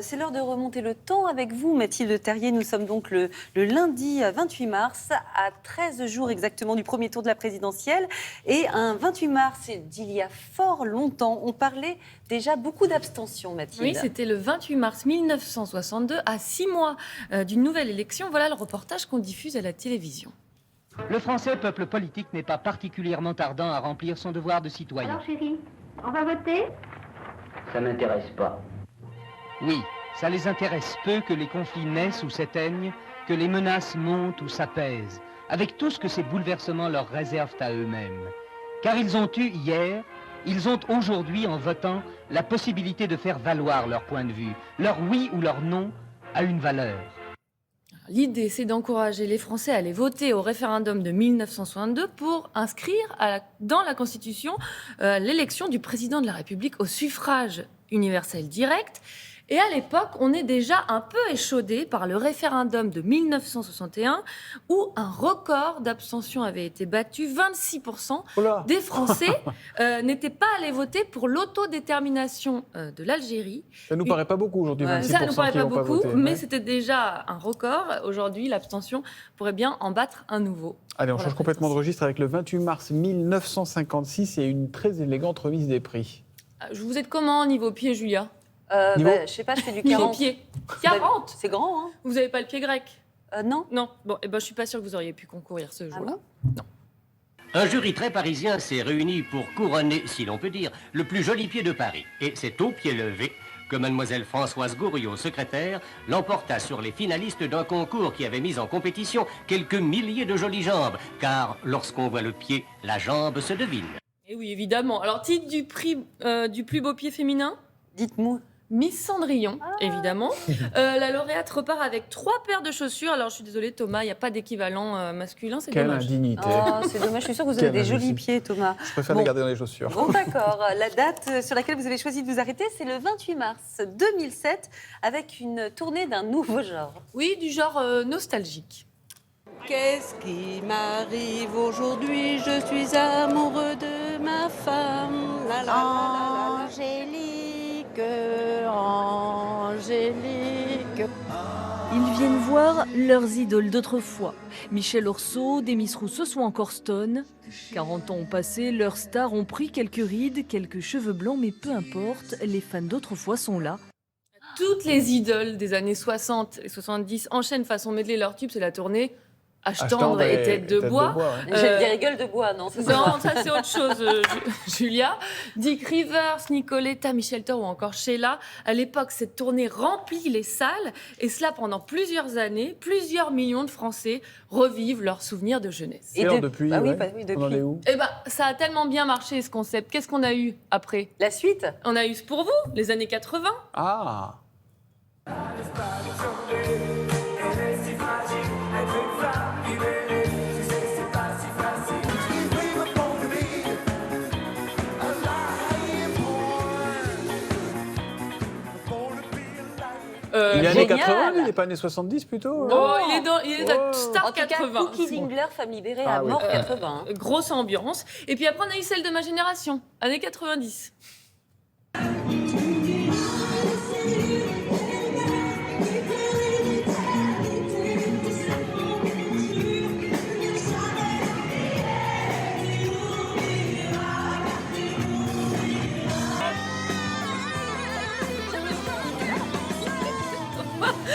C'est l'heure de remonter le temps avec vous, Mathilde Terrier. Nous sommes donc le lundi 28 mars, à 13 jours exactement du premier tour de la présidentielle. Et un 28 mars d'il y a fort longtemps, on parlait déjà beaucoup d'abstention, Mathilde. Oui, c'était le 28 mars 1962, à 6 mois d'une nouvelle élection. Voilà le reportage qu'on diffuse à la télévision. Le français, peuple politique, n'est pas particulièrement ardent à remplir son devoir de citoyen. Alors chérie, on va voter? Ça m'intéresse pas. Oui, ça les intéresse peu que les conflits naissent ou s'éteignent, que les menaces montent ou s'apaisent, avec tout ce que ces bouleversements leur réservent à eux-mêmes. Car ils ont eu hier, ils ont aujourd'hui, en votant, la possibilité de faire valoir leur point de vue. Leur oui ou leur non a une valeur. L'idée, c'est d'encourager les Français à aller voter au référendum de 1962 pour inscrire dans la Constitution l'élection du président de la République au suffrage universel direct. Et à l'époque, on est déjà un peu échaudé par le référendum de 1961 où un record d'abstention avait été battu. 26% des Français n'étaient pas allés voter pour l'autodétermination de l'Algérie. Ça ne nous paraît pas beaucoup aujourd'hui, 26% Ça ne nous paraît qui pas n'ont pas beaucoup, voté. mais c'était déjà un record. Aujourd'hui, l'abstention pourrait bien en battre un nouveau. Allez, on change complètement de registre avec le 28 mars 1956 et une très élégante remise des prix. Je vous aide comment niveau pied, Julia? Niveau... Je sais pas, je fais du Niveau 40. pied. 40. C'est grand, hein? Vous n'avez pas le pied grec? Non. Non. Bon, je suis pas sûre que vous auriez pu concourir ce jour-là. Bon Un jury très parisien s'est réuni pour couronner, si l'on peut dire, le plus joli pied de Paris. Et c'est au pied levé que mademoiselle Françoise Gouriot, secrétaire, l'emporta sur les finalistes d'un concours qui avait mis en compétition quelques milliers de jolies jambes. Car lorsqu'on voit le pied, la jambe se devine. Et oui, évidemment. Alors, titre du prix du plus beau pied féminin? Dites-moi. Miss Cendrillon, évidemment. La lauréate repart avec 3 paires de chaussures. Alors, je suis désolée, Thomas, il n'y a pas d'équivalent masculin, c'est Quelle dommage. indignité. Oh, c'est dommage, je suis sûre que vous avez des jolis pieds, Thomas. Je préfère les garder dans les chaussures. Bon, d'accord. La date sur laquelle vous avez choisi de vous arrêter, c'est le 28 mars 2007, avec une tournée d'un nouveau genre. Oui, du genre nostalgique. Qu'est-ce qui m'arrive aujourd'hui? Je suis amoureux de ma femme. La, la, la, la, la. Angélique, Angélique. Ils viennent voir leurs idoles d'autrefois. Michel Orso, Demis Roussos ou encore Stone. 40 ans ont passé, leurs stars ont pris quelques rides, quelques cheveux blancs, mais peu importe, les fans d'autrefois sont là. Toutes les idoles des années 60 et 70 enchaînent façon medley leur tube, c'est la tournée H tendre et tête de bois. Ouais. J'allais dire gueule de bois, non? Non, ça c'est autre chose, Julia. Dick Rivers, Nicoletta, Michel Thor ou encore Sheila. À l'époque, cette tournée remplit les salles et cela pendant plusieurs années. Plusieurs millions de Français revivent leurs souvenirs de jeunesse. Et alors, depuis, oui, ouais, depuis. on en est où? Eh ben, ça a tellement bien marché ce concept. Qu'est-ce qu'on a eu après? La suite? On a eu pour vous, les années 80. Ah. Il est années 80, il n'est pas années 70 plutôt? Oh, il est Oh. star En tout cas, 80. Cookie Dingler, femme libérée Ah à oui. mort 80. Grosse ambiance. Et puis après, on a eu celle de ma génération, années 90.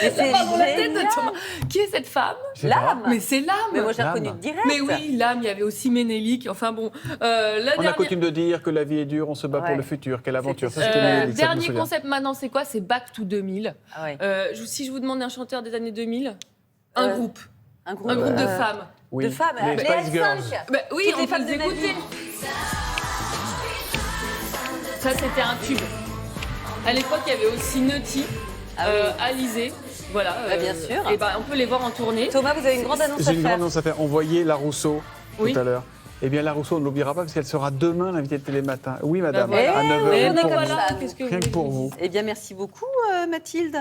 Mais c'est Pardon, la tête de génial. Thomas. Qui est cette femme? C'est pas- L'âme. Mais c'est l'âme. Mais moi, j'ai L'âme. reconnu direct. Mais oui, l'âme, il y avait aussi Ménélique. Enfin bon, On a dernière- coutume de dire que la vie est dure, on se bat Ouais. pour le futur. Quelle aventure. Ça, C'était c'était Ménélique, ça, je me dernier souviens. concept maintenant, c'est quoi? C'est Back to 2000. Ah ouais. Si je vous demande un chanteur des années 2000, un groupe Un de femmes. Oui. De femmes. Les Spice Girls. Bah, oui, Toutes on les peut femmes les de ma écouter. vie. Ça, c'était un tube. À l'époque, il y avait aussi Nutty, Ah oui. Alizé. Voilà. Bah, bien sûr. Et on peut les voir en tournée. Thomas, vous avez une grande annonce à J'ai une grande faire. annonce à faire. On voyait La Rousseau Oui. tout à l'heure. Eh bien, La Rousseau, on ne l'oubliera pas parce qu'elle sera demain l'invitée de Télématin. Oui, madame, voilà. à 9h. Eh, Et on est donc comme voilà, ça, nous. qu'est-ce que vous Rien que voulez pour que je vous. dise? Eh bien, merci beaucoup, Mathilde.